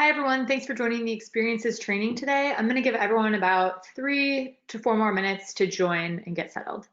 Hi everyone, thanks for joining the experiences training today. I'm going to give everyone about 3 to 4 more minutes to join and get settled.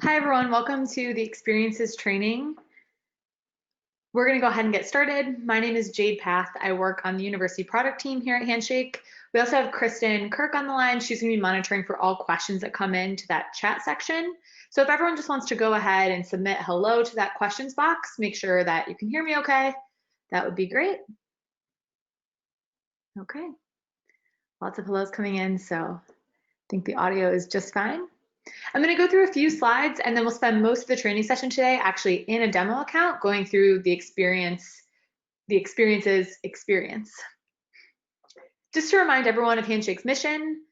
Hi everyone, welcome to the experiences training. We're going to go ahead and get started. My name is Jade Path. I work on the university product team here at Handshake. We also have Kristen Kirk on the line. She's going to be monitoring for all questions that come into that chat section. So if everyone just wants to go ahead and submit hello to that questions box, make sure that you can hear me okay. That would be great. Okay. Lots of hellos coming in, so I think the audio is just fine. I'm going to go through a few slides and then we'll spend most of the training session today actually in a demo account going through the experiences experience. Just to remind everyone of Handshake's mission,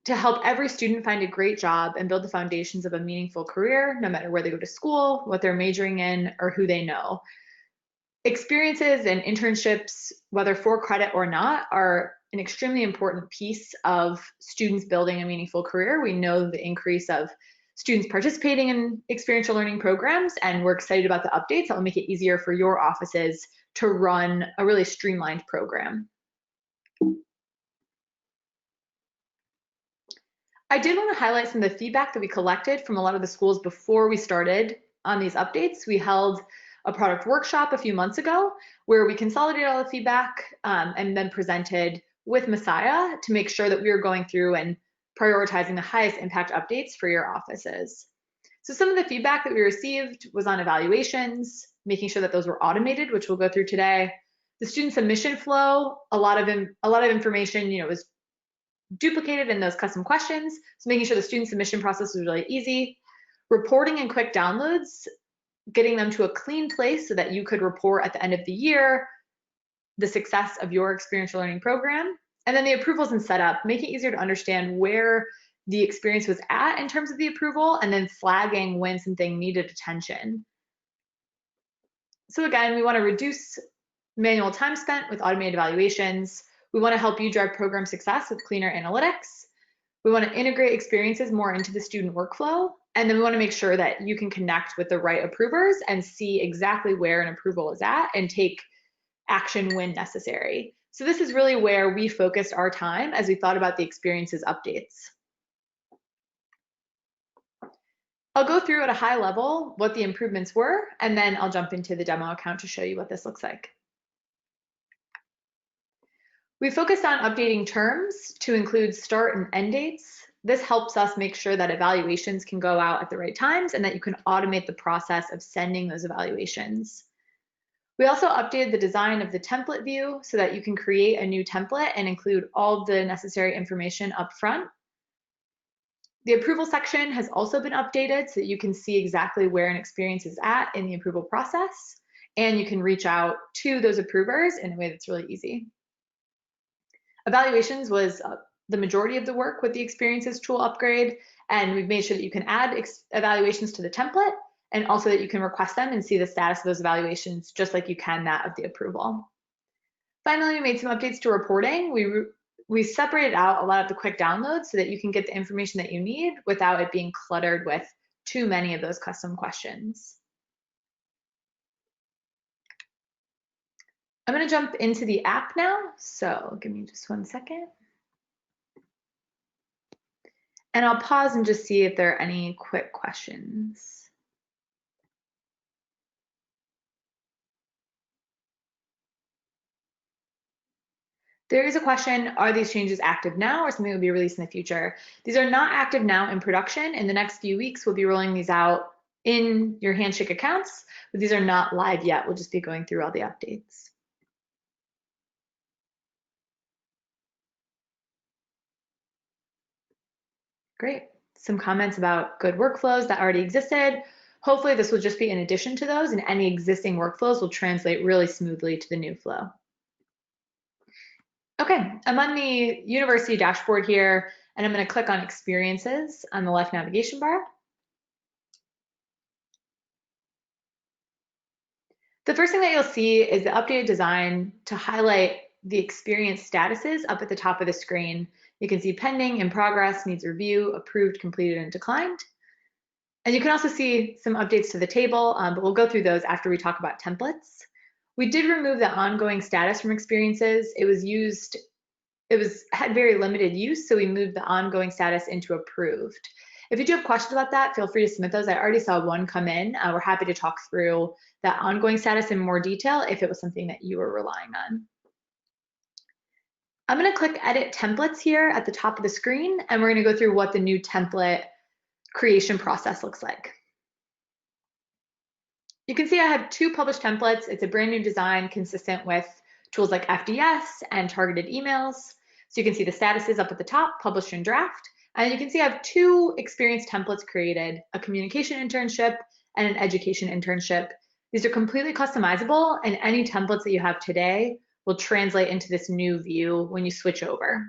to help every student find a great job and build the foundations of a meaningful career, no matter where they go to school, what they're majoring in, or who they know. Experiences and internships, whether for credit or not, are an extremely important piece of students building a meaningful career. We know the increase of students participating in experiential learning programs, and we're excited about the updates that will make it easier for your offices to run a really streamlined program. I did want to highlight some of the feedback that we collected from a lot of the schools before we started on these updates. We held a product workshop a few months ago where we consolidated all the feedback and then presented with Messiah to make sure that we were going through and prioritizing the highest impact updates for your offices. So some of the feedback that we received was on evaluations, making sure that those were automated, which we'll go through today. The student submission flow, a lot of information, was duplicated in those custom questions. So making sure the student submission process was really easy. Reporting and quick downloads, getting them to a clean place so that you could report at the end of the year the success of your experiential learning program. And then the approvals and setup, make it easier to understand where the experience was at in terms of the approval, and then flagging when something needed attention. So again, we want to reduce manual time spent with automated evaluations. We want to help you drive program success with cleaner analytics. We want to integrate experiences more into the student workflow. And then we want to make sure that you can connect with the right approvers and see exactly where an approval is at and take action when necessary. So this is really where we focused our time as we thought about the experiences updates. I'll go through at a high level what the improvements were, and then I'll jump into the demo account to show you what this looks like. We focused on updating terms to include start and end dates. This helps us make sure that evaluations can go out at the right times and that you can automate the process of sending those evaluations. We also updated the design of the template view so that you can create a new template and include all of the necessary information up front. The approval section has also been updated so that you can see exactly where an experience is at in the approval process, and you can reach out to those approvers in a way that's really easy. Evaluations was the majority of the work with the experiences tool upgrade, and we've made sure that you can add evaluations to the template, and also that you can request them and see the status of those evaluations just like you can that of the approval. Finally, we made some updates to reporting. We separated out a lot of the quick downloads so that you can get the information that you need without it being cluttered with too many of those custom questions. I'm going to jump into the app now, so give me just 1 second. And I'll pause and just see if there are any quick questions. There is a question, are these changes active now or something that will be released in the future? These are not active now in production. In the next few weeks, we'll be rolling these out in your Handshake accounts, but these are not live yet. We'll just be going through all the updates. Great. Some comments about good workflows that already existed. Hopefully this will just be in addition to those, and any existing workflows will translate really smoothly to the new flow. Okay, I'm on the university dashboard here, and I'm going to click on experiences on the left navigation bar. The first thing that you'll see is the updated design to highlight the experience statuses up at the top of the screen. You can see pending, in progress, needs review, approved, completed, and declined. And you can also see some updates to the table, but we'll go through those after we talk about templates. We did remove the ongoing status from experiences. It had very limited use, so we moved the ongoing status into approved. If you do have questions about that, feel free to submit those. I already saw one come in. We're happy to talk through that ongoing status in more detail if it was something that you were relying on. I'm going to click Edit Templates here at the top of the screen, and we're going to go through what the new template creation process looks like. You can see I have 2 published templates. It's a brand new design consistent with tools like FDS and targeted emails. So you can see the statuses up at the top, published and draft. And you can see I have 2 experience templates created, a communication internship and an education internship. These are completely customizable, and any templates that you have today will translate into this new view when you switch over.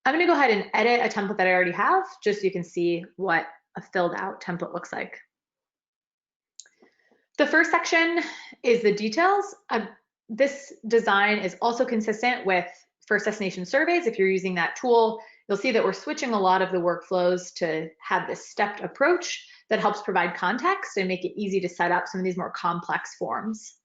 I'm going to go ahead and edit a template that I already have, just so you can see what a filled out template looks like. The first section is the details. This design is also consistent with first destination surveys. If you're using that tool, you'll see that we're switching a lot of the workflows to have this stepped approach that helps provide context and make it easy to set up some of these more complex forms.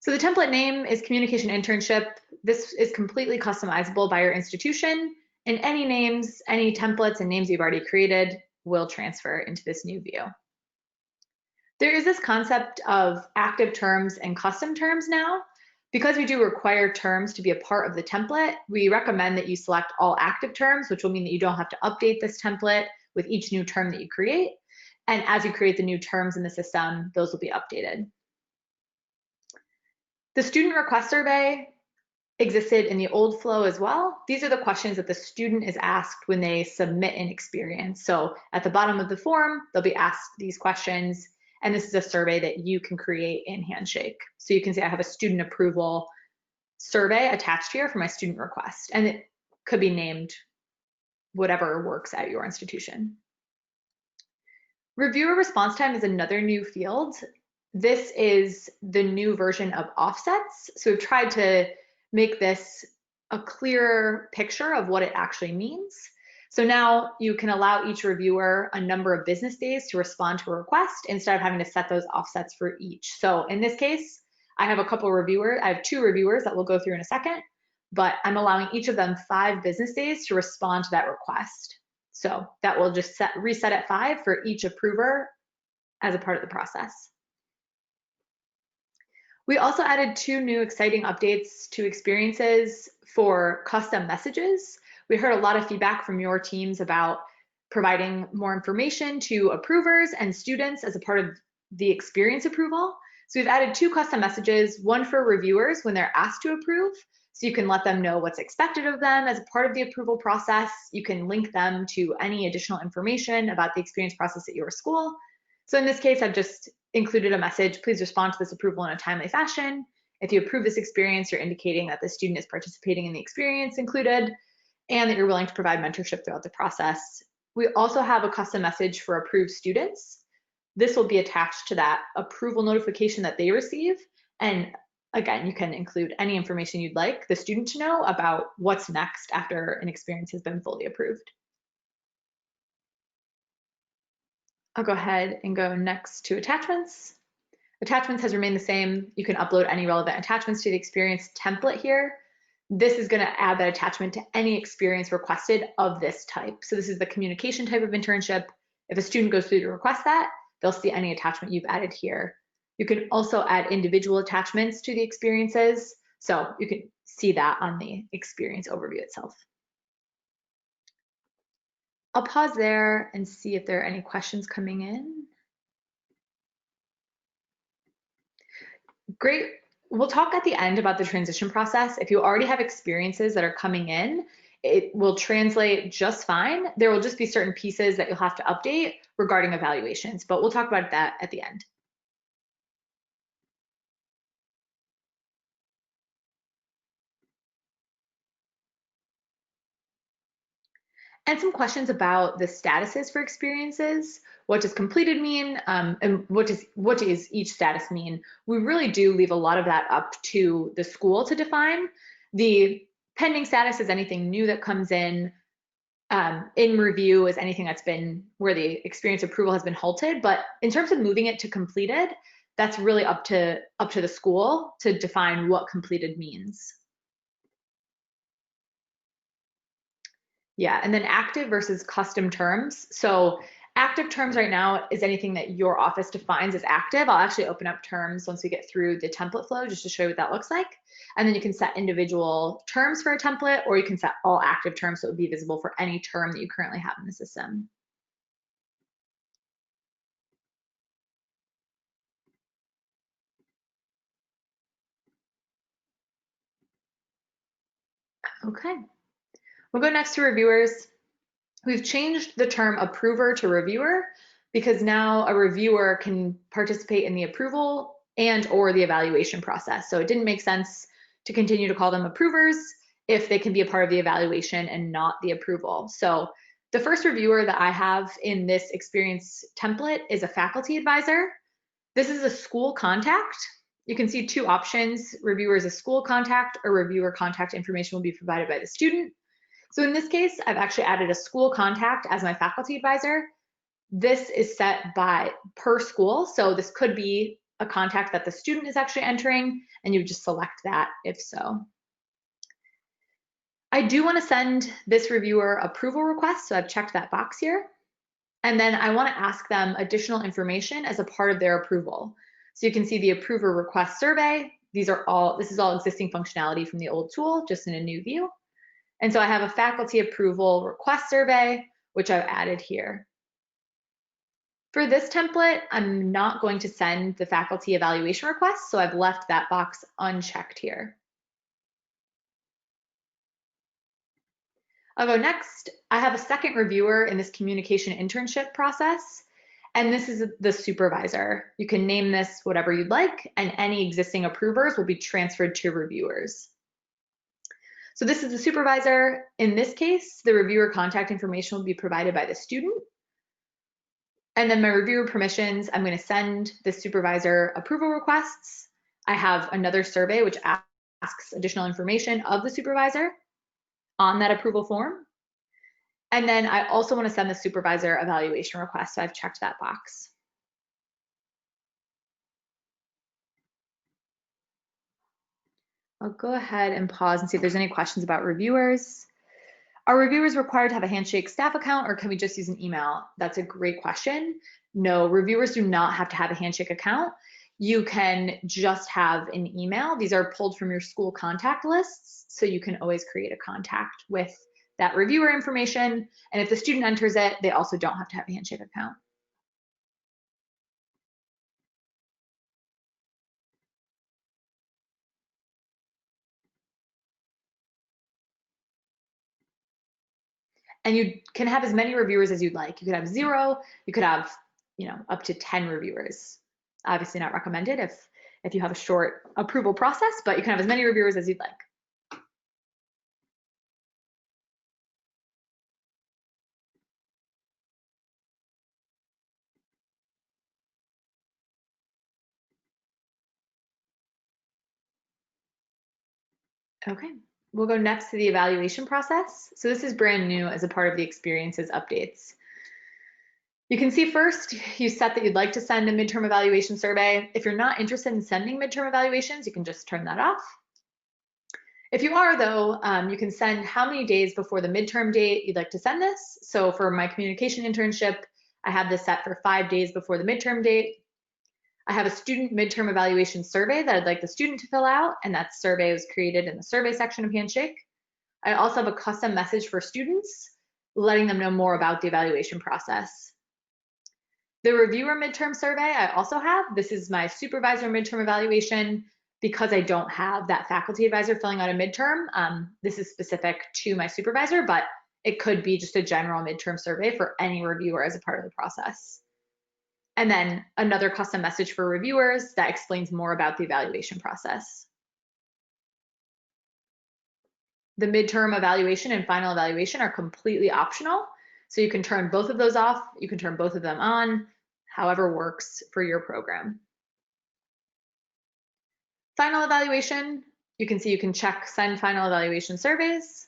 So the template name is communication internship. This is completely customizable by your institution, and any names, any templates and names you've already created will transfer into this new view. There is this concept of active terms and custom terms now. Because we do require terms to be a part of the template, we recommend that you select all active terms, which will mean that you don't have to update this template with each new term that you create. And as you create the new terms in the system, those will be updated. The student request survey existed in the old flow as well. These are the questions that the student is asked when they submit an experience. So at the bottom of the form, they'll be asked these questions, and this is a survey that you can create in Handshake. So you can say I have a student approval survey attached here for my student request, and it could be named whatever works at your institution. Reviewer response time is another new field. This is the new version of offsets. So we've tried to make this a clearer picture of what it actually means. So now you can allow each reviewer a number of business days to respond to a request instead of having to set those offsets for each. So in this case, I have two reviewers that we'll go through in a second, but I'm allowing each of them 5 business days to respond to that request. So that will just reset at 5 for each approver as a part of the process. We also added 2 new exciting updates to experiences for custom messages. We heard a lot of feedback from your teams about providing more information to approvers and students as a part of the experience approval. So we've added 2 custom messages, one for reviewers when they're asked to approve, so you can let them know what's expected of them as a part of the approval process. You can link them to any additional information about the experience process at your school. So in this case, I've just included a message, please respond to this approval in a timely fashion. If you approve this experience, you're indicating that the student is participating in the experience included and that you're willing to provide mentorship throughout the process. We also have a custom message for approved students. This will be attached to that approval notification that they receive. And again, you can include any information you'd like the student to know about what's next after an experience has been fully approved. I'll go ahead and go next to attachments. Attachments has remained the same. You can upload any relevant attachments to the experience template here. This is going to add that attachment to any experience requested of this type. So this is the communication type of internship. If a student goes through to request that, they'll see any attachment you've added here. You can also add individual attachments to the experiences. So you can see that on the experience overview itself. I'll pause there and see if there are any questions coming in. Great. We'll talk at the end about the transition process. If you already have experiences that are coming in, it will translate just fine. There will just be certain pieces that you'll have to update regarding evaluations, but we'll talk about that at the end. And some questions about the statuses for experiences. What does completed mean? And what does each status mean? We really do leave a lot of that up to the school to define. The pending status is anything new that comes in review is anything that's been where the experience approval has been halted. But in terms of moving it to completed, that's really up to the school to define what completed means. Yeah, and then active versus custom terms. So active terms right now is anything that your office defines as active. I'll actually open up terms once we get through the template flow just to show you what that looks like. And then you can set individual terms for a template, or you can set all active terms so it would be visible for any term that you currently have in the system. Okay, we'll go next to reviewers. We've changed the term approver to reviewer because now a reviewer can participate in the approval and or the evaluation process. So it didn't make sense to continue to call them approvers if they can be a part of the evaluation and not the approval. So the first reviewer that I have in this experience template is a faculty advisor. This is a school contact. You can see 2 options. Reviewer is a school contact, or reviewer contact information will be provided by the student. So in this case, I've actually added a school contact as my faculty advisor. This is set per school. So this could be a contact that the student is actually entering, and you would just select that if so. I do want to send this reviewer approval request, so I've checked that box here. And then I want to ask them additional information as a part of their approval. So you can see the approver request survey. This is all existing functionality from the old tool, just in a new view. And so I have a faculty approval request survey, which I've added here. For this template, I'm not going to send the faculty evaluation request, so I've left that box unchecked here. I'll go next. I have a second reviewer in this communication internship process, and this is the supervisor. You can name this whatever you'd like, and any existing approvers will be transferred to reviewers. So this is the supervisor. In this case, the reviewer contact information will be provided by the student. And then my reviewer permissions, I'm going to send the supervisor approval requests. I have another survey which asks additional information of the supervisor on that approval form. And then I also want to send the supervisor evaluation request, so I've checked that box. I'll go ahead and pause and see if there's any questions about reviewers. Are reviewers required to have a Handshake staff account, or can we just use an email? That's a great question. No, reviewers do not have to have a Handshake account. You can just have an email. These are pulled from your school contact lists, so you can always create a contact with that reviewer information. And if the student enters it, they also don't have to have a Handshake account. And you can have as many reviewers as you'd like. You could have 0, you could have, up to 10 reviewers. Obviously not recommended if you have a short approval process, but you can have as many reviewers as you'd like. Okay, we'll go next to the evaluation process. So this is brand new as a part of the experiences updates. You can see first, you set that you'd like to send a midterm evaluation survey. If you're not interested in sending midterm evaluations, you can just turn that off. If you are, though, you can send how many days before the midterm date you'd like to send this. So for my communication internship, I have this set for 5 days before the midterm date. I have a student midterm evaluation survey that I'd like the student to fill out, and that survey was created in the survey section of Handshake. I also have a custom message for students, letting them know more about the evaluation process. The reviewer midterm survey I also have. This is my supervisor midterm evaluation. Because I don't have that faculty advisor filling out a midterm, this is specific to my supervisor, but it could be just a general midterm survey for any reviewer as a part of the process. And then another custom message for reviewers that explains more about the evaluation process. The midterm evaluation and final evaluation are completely optional, so you can turn both of those off, you can turn both of them on, however works for your program. Final evaluation, you can see you can check send final evaluation surveys.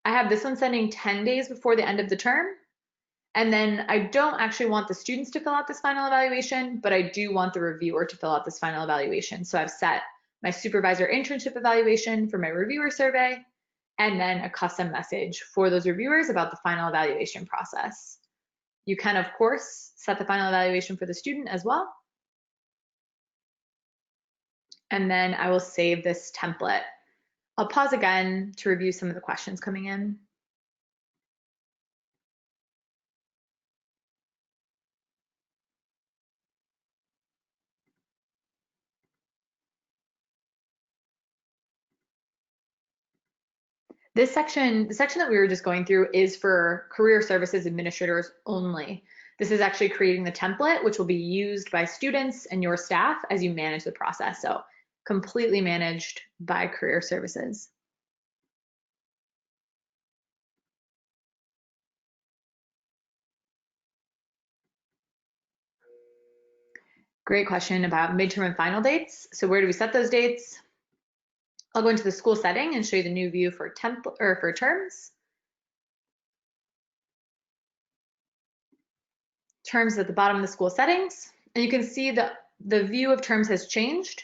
I have this one sending 10 days before the end of the term. And then I don't actually want the students to fill out this final evaluation, but I do want the reviewer to fill out this final evaluation. So I've set my supervisor internship evaluation for my reviewer survey, and then a custom message for those reviewers about the final evaluation process. You can, of course, set the final evaluation for the student as well. And then I will save this template. I'll pause again to review some of the questions coming in. This section, the section that we were just going through, is for career services administrators only. This is actually creating the template, which will be used by students and your staff as you manage the process. So completely managed by career services. Great question about midterm and final dates. So where do we set those dates? I'll go into the school setting and show you the new view for terms. Terms at the bottom of the school settings, and you can see the view of terms has changed.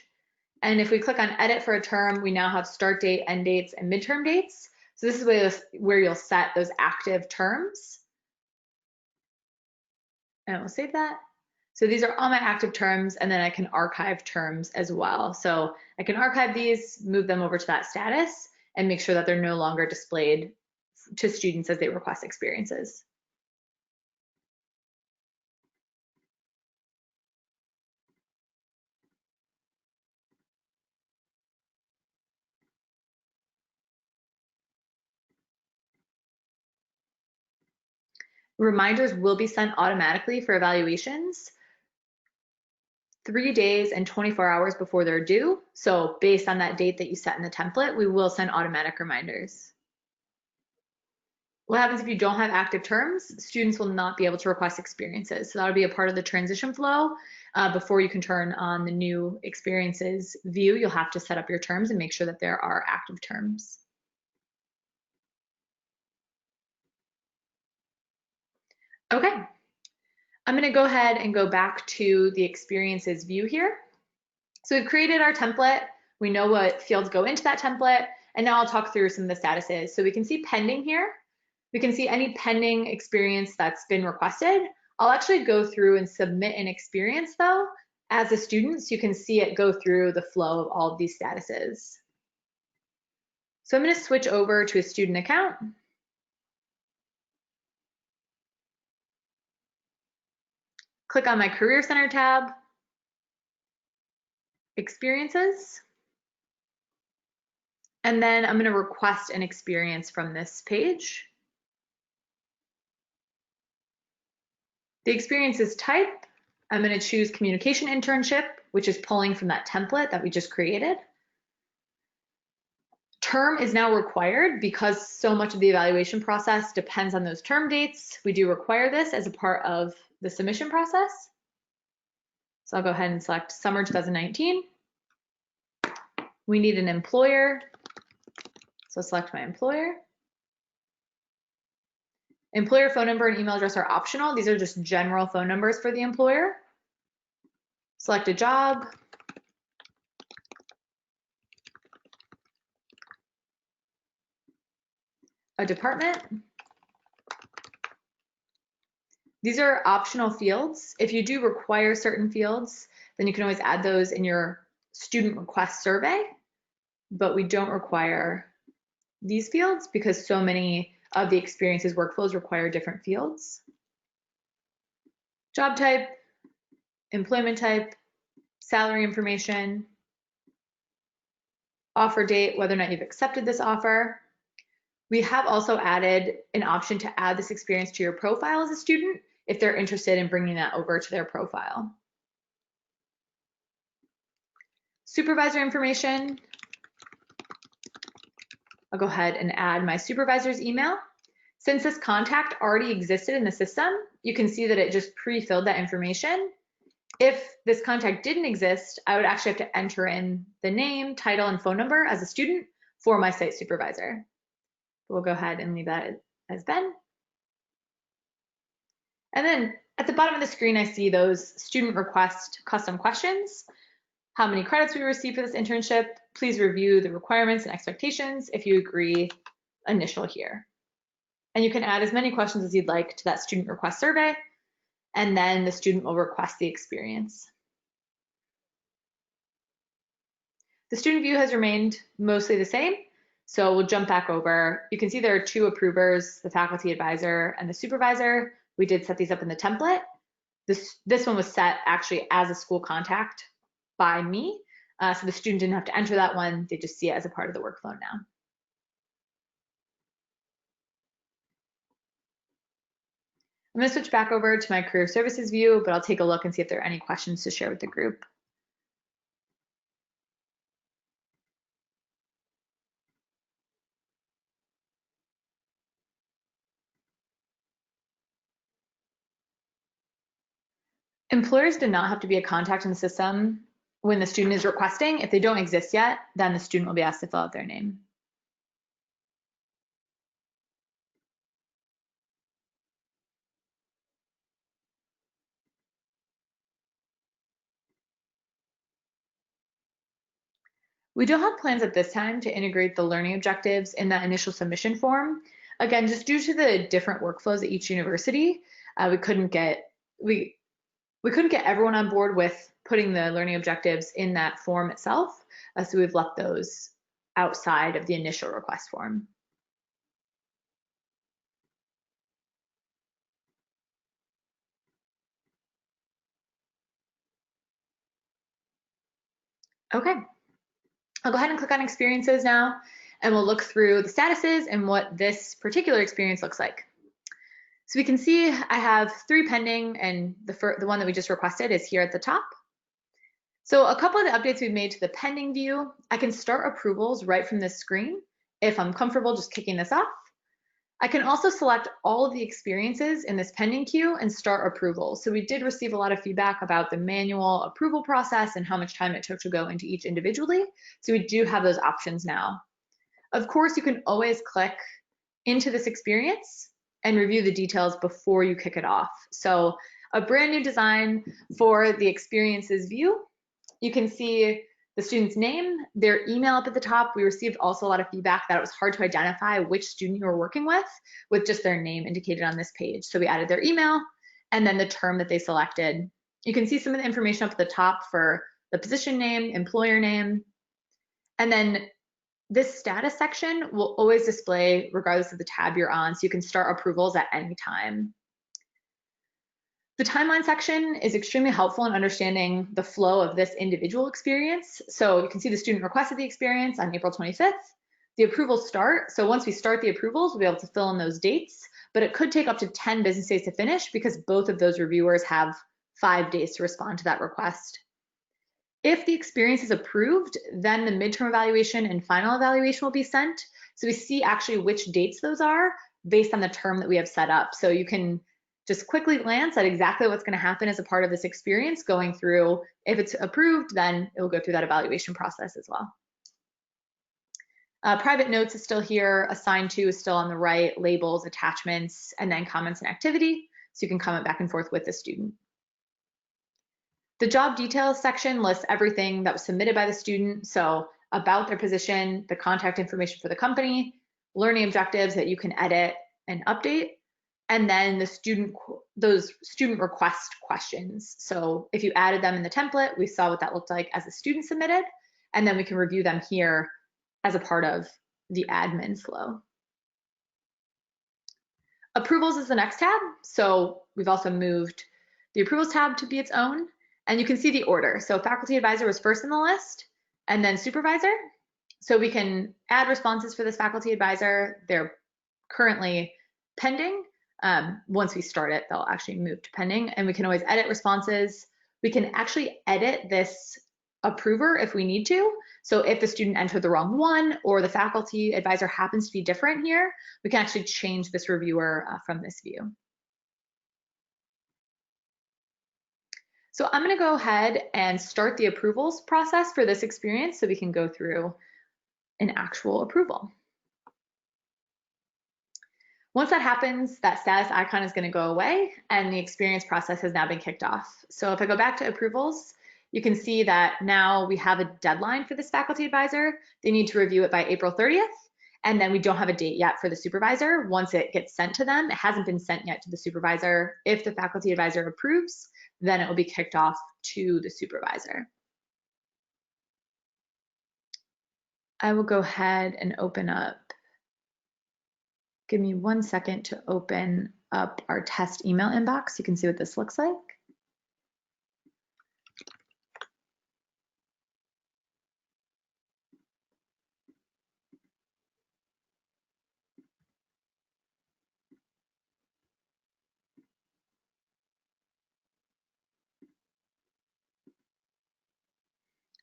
And if we click on edit for a term, we now have start date, end dates, and midterm dates. So this is where you'll set those active terms. And we'll save that. So these are all my active terms, and then I can archive terms as well. So I can archive these, move them over to that status, and make sure that they're no longer displayed to students as they request experiences. Reminders will be sent automatically for evaluations 3 days and 24 hours before they're due. So based on that date that you set in the template, we will send automatic reminders. What happens if you don't have active terms? Students will not be able to request experiences. So that'll be a part of the transition flow. Before you can turn on the new experiences view, you'll have to set up your terms and make sure that there are active terms. Okay, I'm going to go ahead and go back to the experiences view here. So we've created our template. We know what fields go into that template. And now I'll talk through some of the statuses. So we can see pending here. We can see any pending experience that's been requested. I'll actually go through and submit an experience though as a student, so you can see it go through the flow of all of these statuses. So I'm going to switch over to a student account. Click on my Career Center tab, Experiences, and then I'm going to request an experience from this page. The experiences type, I'm going to choose Communication Internship, which is pulling from that template that we just created. Term is now required because so much of the evaluation process depends on those term dates. We do require this as a part of the submission process. So I'll go ahead and select summer 2019. We need an employer. So select my employer. Employer phone number and email address are optional. These are just general phone numbers for the employer. Select a job. A department. These are optional fields. If you do require certain fields, then you can always add those in your student request survey, but we don't require these fields because so many of the experiences workflows require different fields. Job type, employment type, salary information, offer date, whether or not you've accepted this offer. We have also added an option to add this experience to your profile as a student if they're interested in bringing that over to their profile. Supervisor information. I'll go ahead and add my supervisor's email. Since this contact already existed in the system, you can see that it just pre-filled that information. If this contact didn't exist, I would actually have to enter in the name, title, and phone number as a student for my site supervisor. We'll go ahead and leave that as Ben. And then at the bottom of the screen, I see those student request custom questions. How many credits we received for this internship? Please review the requirements and expectations. If you agree, initial here. And you can add as many questions as you'd like to that student request survey, and then the student will request the experience. The student view has remained mostly the same, so we'll jump back over. You can see there are two approvers, the faculty advisor and the supervisor. We did set these up in the template. This one was set actually as a school contact by me, so the student didn't have to enter that one. They just see it as a part of the workflow now. I'm going to switch back over to my career services view, but I'll take a look and see if there are any questions to share with the group. Employers do not have to be a contact in the system when the student is requesting. If they don't exist yet, then the student will be asked to fill out their name. We don't have plans at this time to integrate the learning objectives in that initial submission form. Again, just due to the different workflows at each university, we couldn't get everyone on board with putting the learning objectives in that form itself, so we've left those outside of the initial request form. Okay, I'll go ahead and click on experiences now, and we'll look through the statuses and what this particular experience looks like. So we can see I have 3 pending, and the one that we just requested is here at the top. So a couple of the updates we've made to the pending view, I can start approvals right from this screen if I'm comfortable just kicking this off. I can also select all of the experiences in this pending queue and start approvals. So we did receive a lot of feedback about the manual approval process and how much time it took to go into each individually. So we do have those options now. Of course, you can always click into this experience and review the details before you kick it off. So a brand new design for the experiences view. You can see the student's name, their email up at the top. We received also a lot of feedback that it was hard to identify which student you were working with just their name indicated on this page. So we added their email and then the term that they selected. You can see some of the information up at the top for the position name, employer name, and then this status section will always display regardless of the tab you're on, so you can start approvals at any time. The timeline section is extremely helpful in understanding the flow of this individual experience. So you can see the student requested the experience on April 25th. The approvals start. So once we start the approvals, we'll be able to fill in those dates, but it could take up to 10 business days to finish because both of those reviewers have 5 days to respond to that request. If the experience is approved, then the midterm evaluation and final evaluation will be sent. So we see actually which dates those are based on the term that we have set up. So you can just quickly glance at exactly what's going to happen as a part of this experience going through. If it's approved, then it will go through that evaluation process as well. Private notes is still here, assigned to is still on the right, labels, attachments, and then comments and activity. So you can comment back and forth with the student. The job details section lists everything that was submitted by the student. So about their position, the contact information for the company, learning objectives that you can edit and update, and then those student request questions. So if you added them in the template, we saw what that looked like as a student submitted, and then we can review them here as a part of the admin flow. Approvals is the next tab. So we've also moved the approvals tab to be its own, and you can see the order. So faculty advisor was first in the list, and then supervisor. So we can add responses for this faculty advisor. They're currently pending. Once we start it, they'll actually move to pending, and we can always edit responses. We can actually edit this approver if we need to. So if the student entered the wrong one or the faculty advisor happens to be different here, we can actually change this reviewer from this view. So I'm going to go ahead and start the approvals process for this experience so we can go through an actual approval. Once that happens, that status icon is going to go away and the experience process has now been kicked off. So if I go back to approvals, you can see that now we have a deadline for this faculty advisor. They need to review it by April 30th. And then we don't have a date yet for the supervisor. Once it gets sent to them, it hasn't been sent yet to the supervisor. If the faculty advisor approves, then it will be kicked off to the supervisor. I will go ahead and open up. Give me 1 second to open up our test email inbox. You can see what this looks like.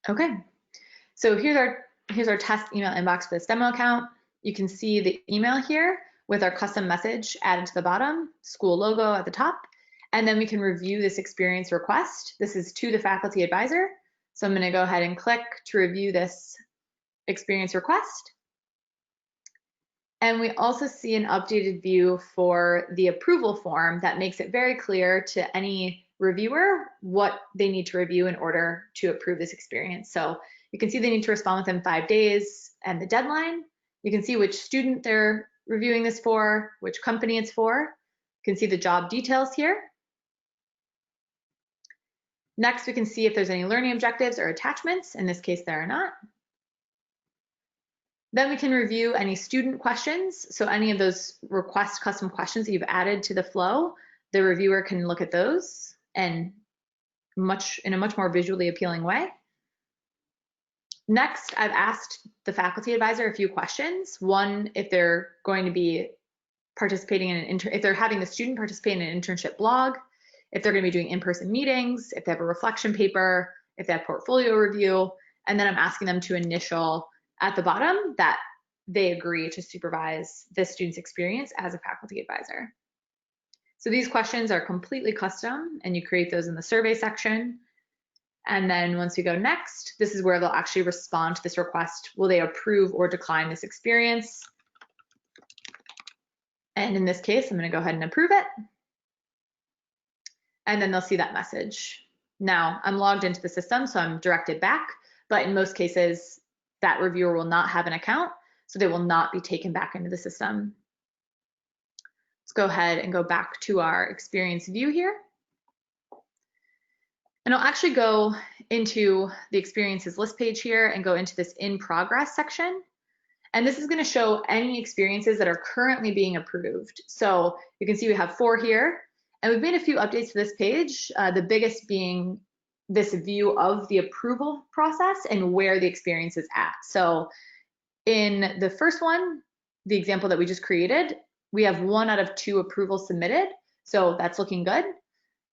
Okay, so here's our test email inbox for this demo account. You can see the email here with our custom message added to the bottom, school logo at the top, and then we can review this experience request. This is to the faculty advisor. So I'm going to go ahead and click to review this experience request. And we also see an updated view for the approval form that makes it very clear to any reviewer what they need to review in order to approve this experience. So you can see they need to respond within 5 days and the deadline. You can see which student they're reviewing this for, which company it's for. You can see the job details here. Next, we can see if there's any learning objectives or attachments. In this case, there are not. Then we can review any student questions. So any of those request custom questions that you've added to the flow, the reviewer can look at those and in a much more visually appealing way. Next, I've asked the faculty advisor a few questions. One, if they're going to be participating in if they're having the student participate in an internship blog, if they're going to be doing in-person meetings, if they have a reflection paper, if they have portfolio review, and then I'm asking them to initial at the bottom that they agree to supervise this student's experience as a faculty advisor. So these questions are completely custom, and you create those in the survey section. And then once we go next, this is where they'll actually respond to this request. Will they approve or decline this experience? And in this case, I'm going to go ahead and approve it. And then they'll see that message. Now, I'm logged into the system, so I'm directed back, but in most cases, that reviewer will not have an account, so they will not be taken back into the system. Let's go ahead and go back to our experience view here. And I'll actually go into the experiences list page here and go into this in progress section. And this is going to show any experiences that are currently being approved. So you can see we have 4 here, and we've made a few updates to this page, the biggest being this view of the approval process and where the experience is at. So in the first one, the example that we just created, we have 1 out of 2 approvals submitted. So that's looking good.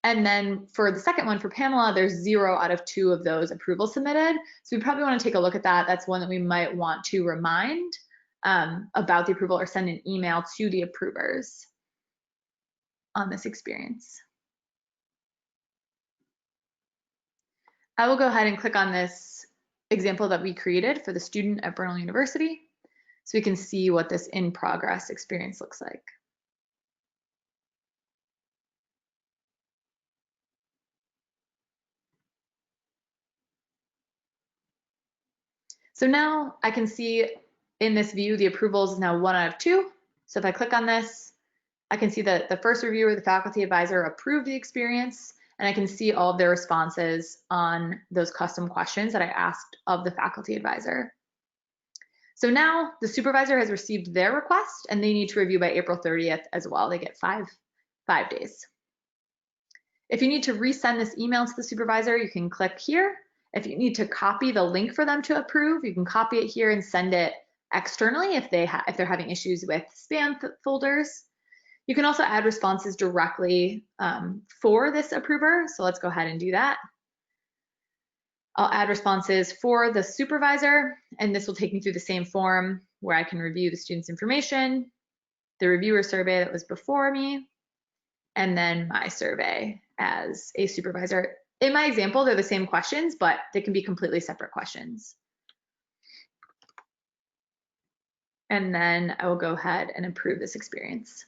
And then for the second one, for Pamela, there's 0 out of 2 of those approvals submitted. So we probably want to take a look at that. That's one that we might want to remind about the approval or send an email to the approvers on this experience. I will go ahead and click on this example that we created for the student at Brunel University so we can see what this in progress experience looks like. So now I can see in this view, the approvals is now 1 out of 2. So if I click on this, I can see that the first reviewer, the faculty advisor, approved the experience, and I can see all of their responses on those custom questions that I asked of the faculty advisor. So now the supervisor has received their request, and they need to review by April 30th as well. They get five days. If you need to resend this email to the supervisor, you can click here. If you need to copy the link for them to approve, you can copy it here and send it externally if they're having issues with spam folders. You can also add responses directly for this approver. So let's go ahead and do that. I'll add responses for the supervisor, and this will take me through the same form where I can review the student's information, the reviewer survey that was before me, and then my survey as a supervisor. In my example, they're the same questions, but they can be completely separate questions. And then I will go ahead and approve this experience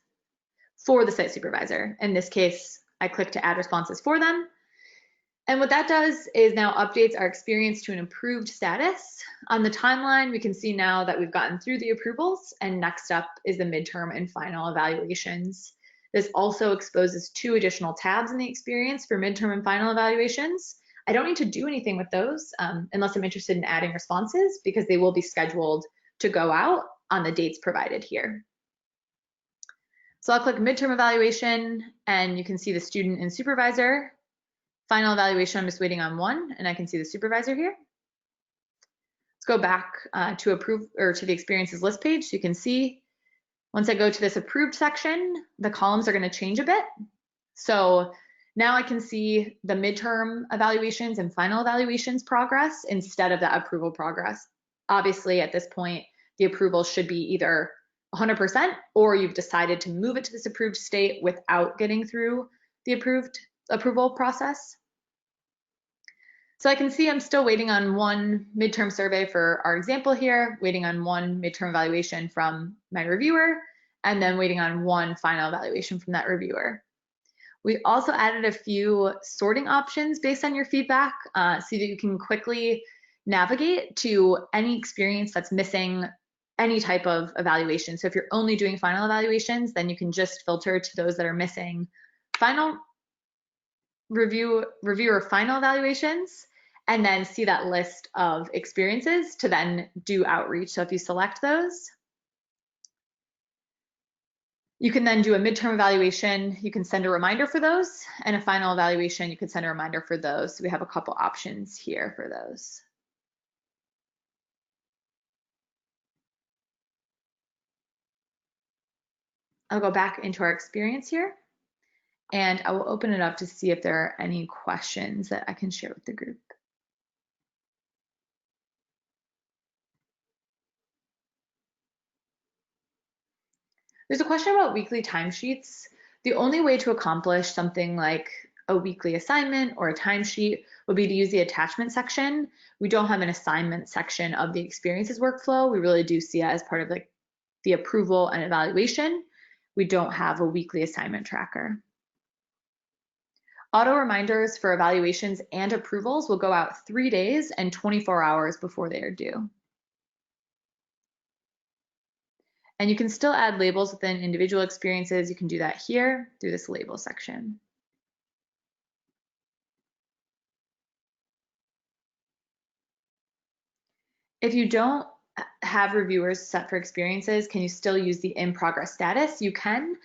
for the site supervisor. In this case, I click to add responses for them. And what that does is now updates our experience to an approved status. On the timeline, we can see now that we've gotten through the approvals, and next up is the midterm and final evaluations. This also exposes 2 additional tabs in the experience for midterm and final evaluations. I don't need to do anything with those unless I'm interested in adding responses, because they will be scheduled to go out on the dates provided here. So I'll click midterm evaluation, and you can see the student and supervisor. Final evaluation, I'm just waiting on 1, and I can see the supervisor here. Let's go back to the experiences list page. So you can see once I go to this approved section, the columns are going to change a bit. So now I can see the midterm evaluations and final evaluations progress instead of the approval progress. Obviously, at this point, the approval should be either 100% or you've decided to move it to this approved state without getting through the approval process. So I can see I'm still waiting on 1 midterm survey for our example here, waiting on 1 midterm evaluation from my reviewer, and then waiting on 1 final evaluation from that reviewer. We also added a few sorting options based on your feedback so that you can quickly navigate to any experience that's missing any type of evaluation. So if you're only doing final evaluations, then you can just filter to those that are missing final reviewer final evaluations, and then see that list of experiences to then do outreach. So if you select those, you can then do a midterm evaluation. You can send a reminder for those, and a final evaluation, you could send a reminder for those. So we have a couple options here for those. I'll go back into our experience here, and I will open it up to see if there are any questions that I can share with the group. There's a question about weekly timesheets. The only way to accomplish something like a weekly assignment or a timesheet would be to use the attachment section. We don't have an assignment section of the experiences workflow. We really do see it as part of like the approval and evaluation. We don't have a weekly assignment tracker. Auto reminders for evaluations and approvals will go out 3 days and 24 hours before they are due. And you can still add labels within individual experiences. You can do that here through this label section. If you don't have reviewers set for experiences, can you still use the in progress status? You can.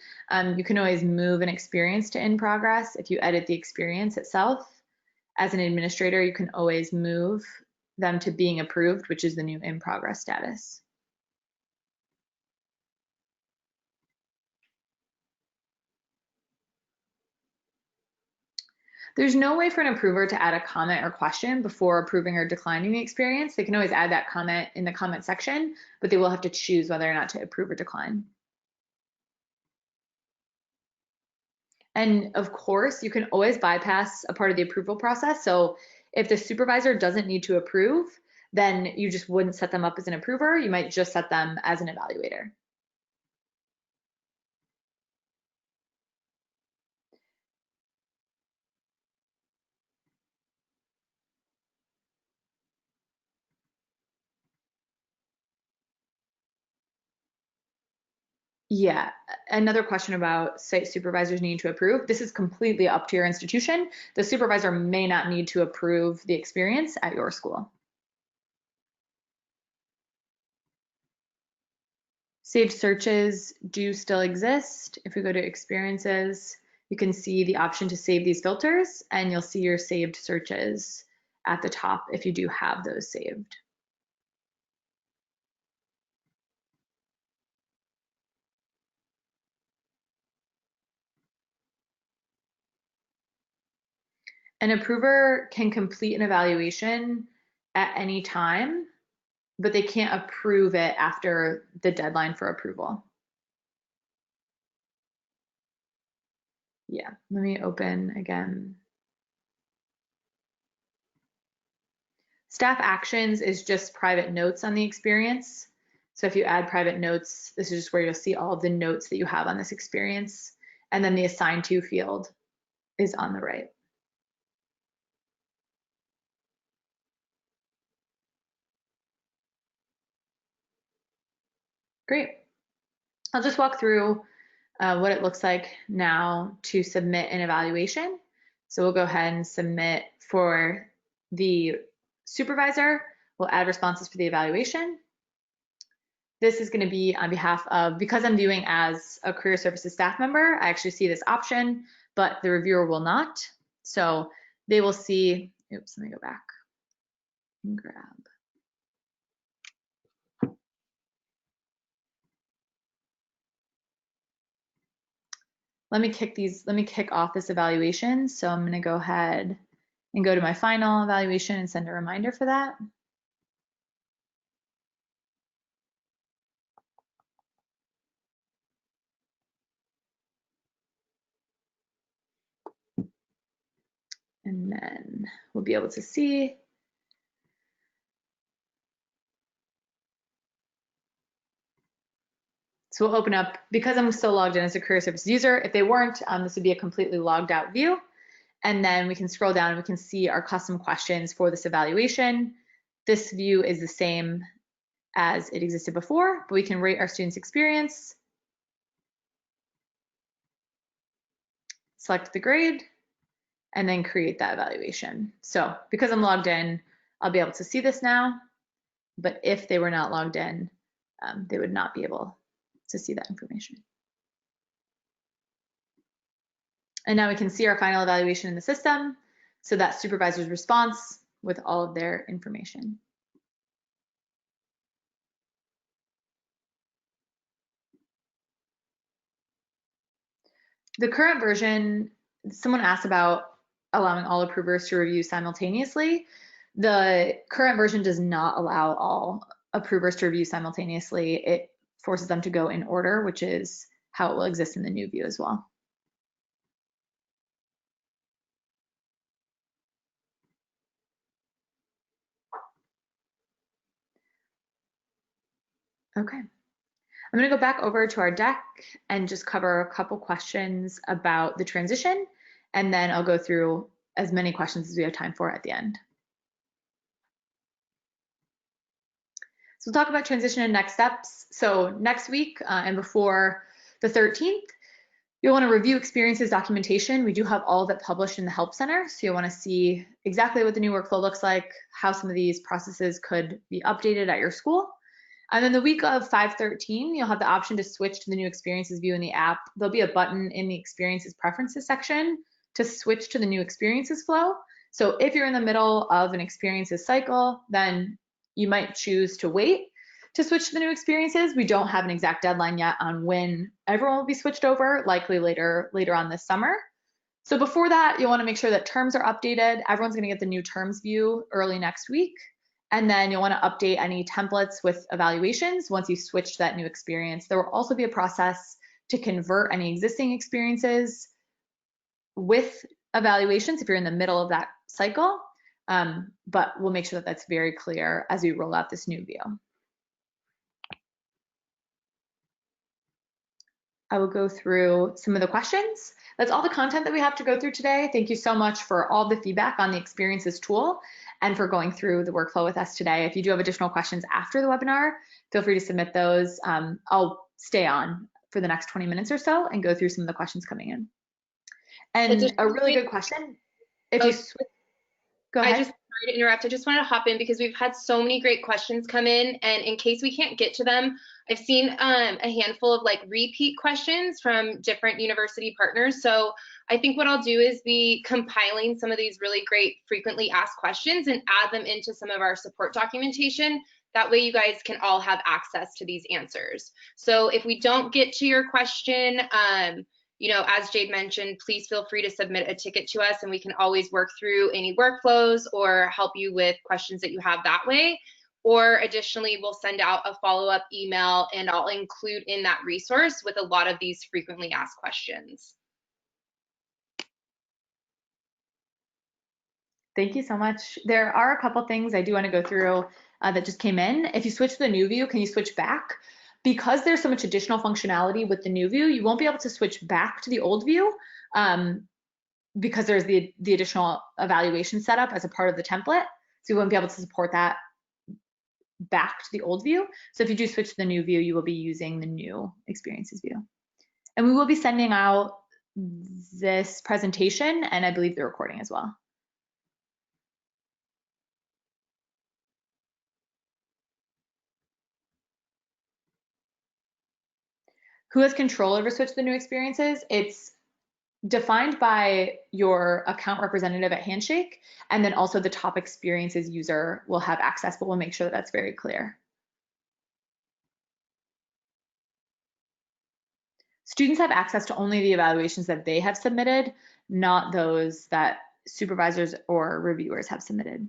You can always move an experience to in progress if you edit the experience itself. As an administrator, you can always move them to being approved, which is the new in progress status. There's no way for an approver to add a comment or question before approving or declining the experience. They can always add that comment in the comment section, but they will have to choose whether or not to approve or decline. And of course, you can always bypass a part of the approval process. So if the supervisor doesn't need to approve, then you just wouldn't set them up as an approver. You might just set them as an evaluator. Yeah, another question about site supervisors need to approve. This is completely up to your institution. The supervisor may not need to approve the experience at your school. Saved searches do still exist. If we go to experiences, you can see the option to save these filters, and you'll see your saved searches at the top if you do have those saved. An approver can complete an evaluation at any time, but they can't approve it after the deadline for approval. Yeah, let me open again. Staff actions is just private notes on the experience. So if you add private notes, this is just where you'll see all of the notes that you have on this experience. And then the assigned to field is on the right. Great. I'll just walk through what it looks like now to submit an evaluation. So we'll go ahead and submit for the supervisor. We'll add responses for the evaluation. This is going to be on behalf of, because I'm viewing as a career services staff member, I actually see this option, but the reviewer will not. So they will see, oops, let me go back and grab. Let me kick off this evaluation. So I'm going to go ahead and go to my final evaluation and send a reminder for that. And then we'll be able to see. So we'll open up, because I'm still logged in as a career services user, if they weren't, this would be a completely logged out view. And then we can scroll down and we can see our custom questions for this evaluation. This view is the same as it existed before, but we can rate our students' experience, select the grade, and then create that evaluation. So because I'm logged in, I'll be able to see this now, but if they were not logged in, they would not be able to see that information. And now we can see our final evaluation in the system. So that supervisor's response with all of their information. The current version, someone asked about allowing all approvers to review simultaneously. The current version does not allow all approvers to review simultaneously. It forces them to go in order, which is how it will exist in the new view as well. Okay. I'm going to go back over to our deck and just cover a couple questions about the transition, and then I'll go through as many questions as we have time for at the end. So we'll talk about transition and next steps. So next week and before the 13th, you'll want to review experiences documentation. We do have all of it published in the Help Center, so you'll want to see exactly what the new workflow looks like, how some of these processes could be updated at your school. And then the week of 5/13, you'll have the option to switch to the new experiences view in the app. There'll be a button in the experiences preferences section to switch to the new experiences flow. So if you're in the middle of an experiences cycle, then you might choose to wait to switch to the new experiences. We don't have an exact deadline yet on when everyone will be switched over, likely later on this summer. So before that, you'll want to make sure that terms are updated. Everyone's going to get the new terms view early next week. And then you'll want to update any templates with evaluations once you switch to that new experience. There will also be a process to convert any existing experiences with evaluations if you're in the middle of that cycle. But we'll make sure that that's very clear as we roll out this new view. I will go through some of the questions. That's all the content that we have to go through today. Thank you so much for all the feedback on the experiences tool and for going through the workflow with us today. If you do have additional questions after the webinar, feel free to submit those. I'll stay on for the next 20 minutes or so and go through some of the questions coming in. And a really good question, if you switch, go ahead. Sorry to interrupt. I just wanted to hop in because we've had so many great questions come in, and in case we can't get to them, I've seen a handful of like repeat questions from different university partners. So I think what I'll do is be compiling some of these really great frequently asked questions and add them into some of our support documentation. That way you guys can all have access to these answers. So if we don't get to your question, you know, as Jade mentioned, please feel free to submit a ticket to us and we can always work through any workflows or help you with questions that you have that way. Or additionally, we'll send out a follow-up email and I'll include in that resource with a lot of these frequently asked questions. Thank you so much. There are a couple things I do want to go through that just came in. If you switch to the new view, can you switch back? Because there's so much additional functionality with the new view, you won't be able to switch back to the old view because there's the additional evaluation setup as a part of the template. So you won't be able to support that back to the old view. So if you do switch to the new view, you will be using the new experiences view. And we will be sending out this presentation and I believe the recording as well. Who has control over switch to the new experiences? It's defined by your account representative at Handshake, and then also the top experiences user will have access, but we'll make sure that that's very clear. Students have access to only the evaluations that they have submitted, not those that supervisors or reviewers have submitted.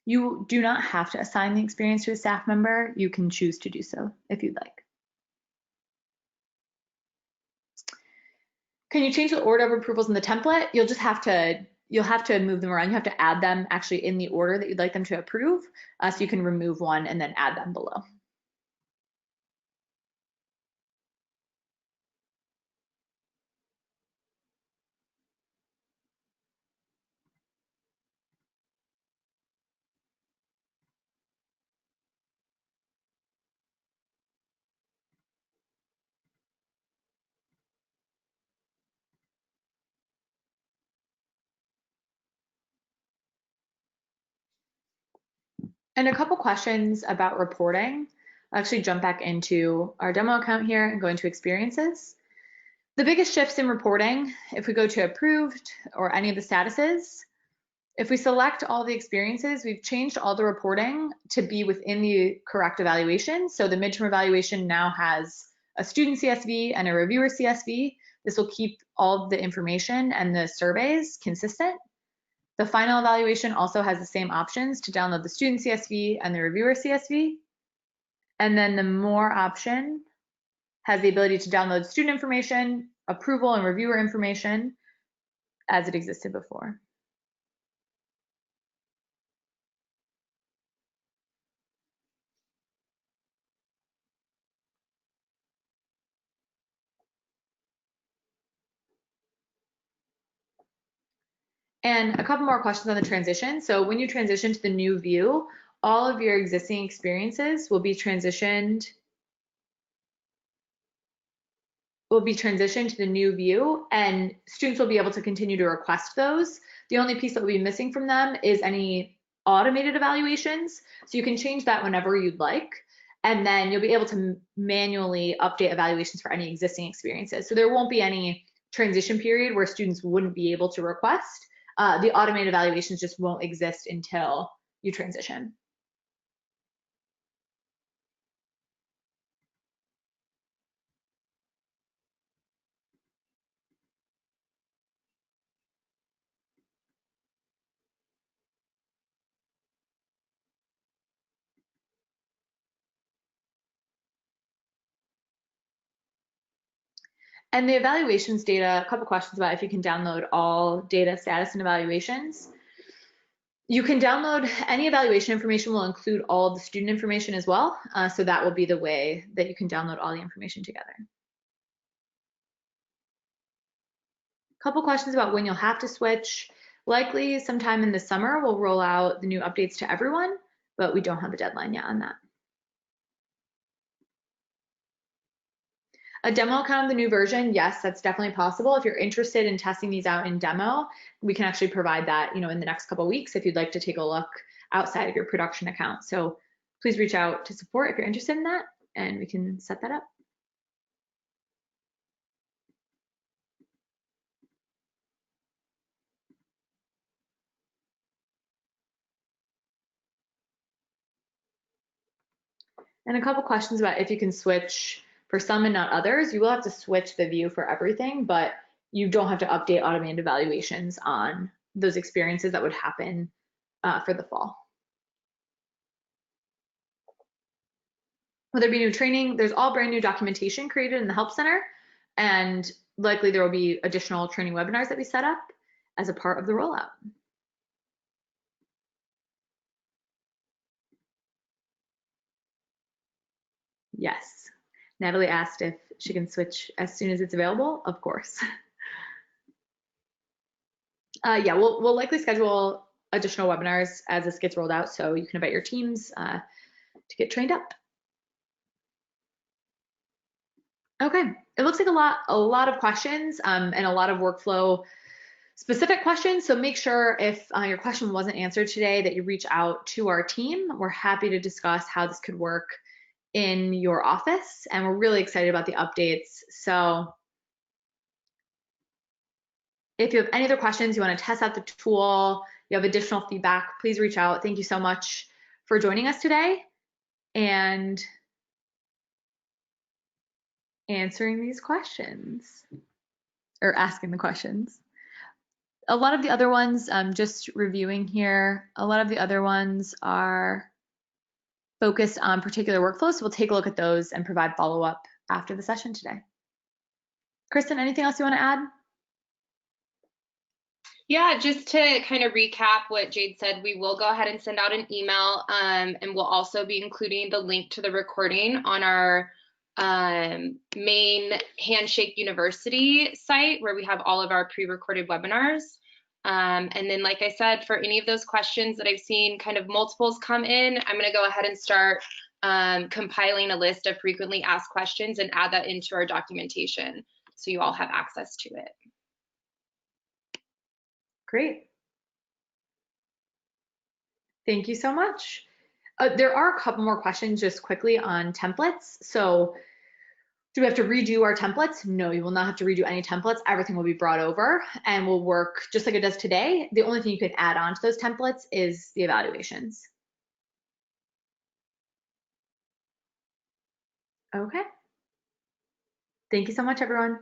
You do not have to assign the experience to a staff member. You can choose to do so if you'd like. Can you change the order of approvals in the template? You'll have to move them around. You have to add them actually in the order that you'd like them to approve. So you can remove one and then add them below. And a couple questions about reporting. I'll actually jump back into our demo account here and go into experiences. The biggest shifts in reporting, if we go to approved or any of the statuses, if we select all the experiences, we've changed all the reporting to be within the correct evaluation. So the midterm evaluation now has a student CSV and a reviewer CSV. This will keep all of the information and the surveys consistent. The final evaluation also has the same options to download the student CSV and the reviewer CSV. And then the more option has the ability to download student information, approval and reviewer information as it existed before. And a couple more questions on the transition. So when you transition to the new view, all of your existing experiences will be transitioned to the new view, and students will be able to continue to request those. The only piece that will be missing from them is any automated evaluations. So you can change that whenever you'd like. And then you'll be able to manually update evaluations for any existing experiences. So there won't be any transition period where students wouldn't be able to request. The automated evaluations just won't exist until you transition. And the evaluations data, a couple questions about if you can download all data, status, and evaluations. You can download any evaluation information will include all the student information as well. So that will be the way that you can download all the information together. A couple questions about when you'll have to switch. Likely sometime in the summer, we'll roll out the new updates to everyone, but we don't have a deadline yet on that. A demo account of the new version, yes, that's definitely possible. If you're interested in testing these out in demo, we can actually provide that, in the next couple of weeks if you'd like to take a look outside of your production account. So please reach out to support if you're interested in that, and we can set that up. And a couple questions about if you can switch for some and not others. You will have to switch the view for everything, but you don't have to update automated evaluations on those experiences that would happen for the fall. Will there be new training? There's all brand new documentation created in the Help Center, and likely there will be additional training webinars that we set up as a part of the rollout. Yes. Natalie asked if she can switch as soon as it's available. Of course. Yeah, we'll likely schedule additional webinars as this gets rolled out, so you can invite your teams to get trained up. Okay, it looks like a lot of questions and a lot of workflow specific questions. So make sure if your question wasn't answered today that you reach out to our team. We're happy to discuss how this could work in your office, and we're really excited about the updates. So if you have any other questions, you want to test out the tool, you have additional feedback, please reach out. Thank you so much for joining us today and answering these questions or asking the questions. A lot of the other ones, just reviewing here, a lot of the other ones are focused on particular workflows. So we'll take a look at those and provide follow-up after the session today. Kristen, anything else you want to add? Yeah, just to kind of recap what Jade said, we will go ahead and send out an email, and we'll also be including the link to the recording on our main Handshake University site where we have all of our pre-recorded webinars. And then, like I said, for any of those questions that I've seen kind of multiples come in, I'm going to go ahead and start compiling a list of frequently asked questions and add that into our documentation so you all have access to it. Great. Thank you so much. There are a couple more questions just quickly on templates. So do we have to redo our templates? No, you will not have to redo any templates. Everything will be brought over and will work just like it does today. The only thing you can add on to those templates is the evaluations. Okay. Thank you so much, everyone.